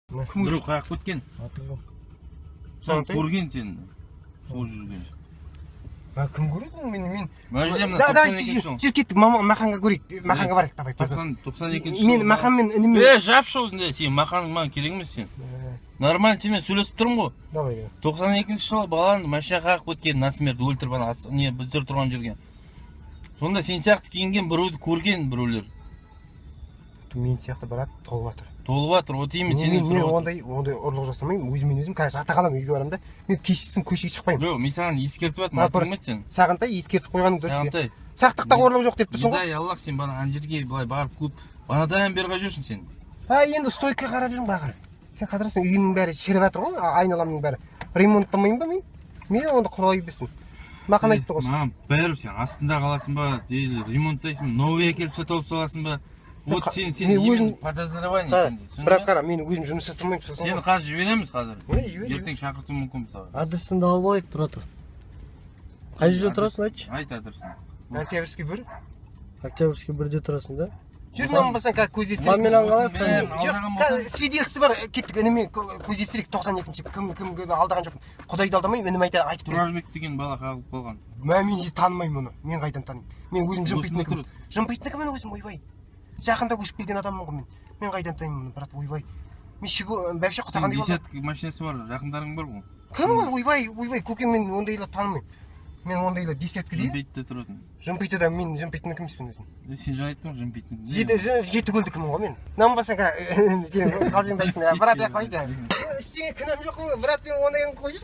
біреу қағып кеткен. Сол көрген сен. Сол жүрген. Кім көреді? Мен. Жер кеттік, Маханға көрейік. Маханға барайық, давай. 92-ші Мен Маханмен інімен. Жапшы осында, сен Маханың маған керек емес сен. Нормально сенімен сөйлесіп тұрмын ғой. Давай. 92-ші жылы баланы машина қағып кеткен, насмерть өлтіріп ана біздер тұрған жерге. Сонда сен сияқты киінген біреуді көрген біреулер. Мен сияқты барады, толып жатыр. Толып жатыр, вот именно сенің мен ондай ұрлық жасамаймын, өзімен өзім қазір жата қаламын, үйге барамын да. Мен кешкісін көшеге шықпаймын. Жоқ, мен саған ескертіп жатырмын, айтылмайды сен. Сағынтай ескертіп қойғаның дұрыс. Сағынтай. Сақтықта қорлық жоқ деп тұрсың ғой. Бидай Аллах, сен бана ана жерге былай барып көп, банадан бері қай жүрсің сен? Енді стойкаға қарап жүрмін бағыр. Сен қадырсың, үйімнің бәрі шіріп жатыр ғой, айналамның бәрі. Ремонттамайын ба мен? Мен онда құралай берсін. Мақан айтты ғой. Маған бәрі сен астында қаласың ба, ремонттайсың, новый әкеліп сатып саласың ба? Вот сен өзім подозревание сенде. Брат, қара, мен өзім жұмыс жасамаймын. Сені қазір жібереміз қазір. Ертең шақырту мүмкін мысалы. Адресіңді алып алайық, тұра тұр. Қай жерде тұрасың, айтшы? Айт адресін. Октябрьский 1. Октябрьский 1-де тұрасың да? Жүрмін басаң, көздесірек. Мамелан қалай? Жоқ, свидетельство бар, кеттік, інімен көздесірек 92-ші кімге алдаған жоқпын. Құдайды алдамай, інім айтып тұрады. Тұрарбек деген бала қағылып қалған. Мен танымаймын оны, мен қайдан танимын. Мен өзім жымпитінікі мен өзім, ойбай. Жақында көшіп келген адаммын ғой мен. Мен қайдан танимын, брат, ойбай. Мен бәпше құтағандай болды. Десятка машинасы бар, жақындарың бар ғой. Кім ол, ойбай, көкем, мен ондайлы танымаймын. Мен ондайлы десятка дейін. Жымпитте тұратын. Жымпитте мен жымпитінікі емеспін өзім. Сен жаңа айттың ғой жымпитінікі. Жеті көлдікімін ғой мен. Нанбасаң сен қалжыңдайсың, брат, қойшы. Ештеңе кінәм жоқ қой, брат, сен ондайын қойшы.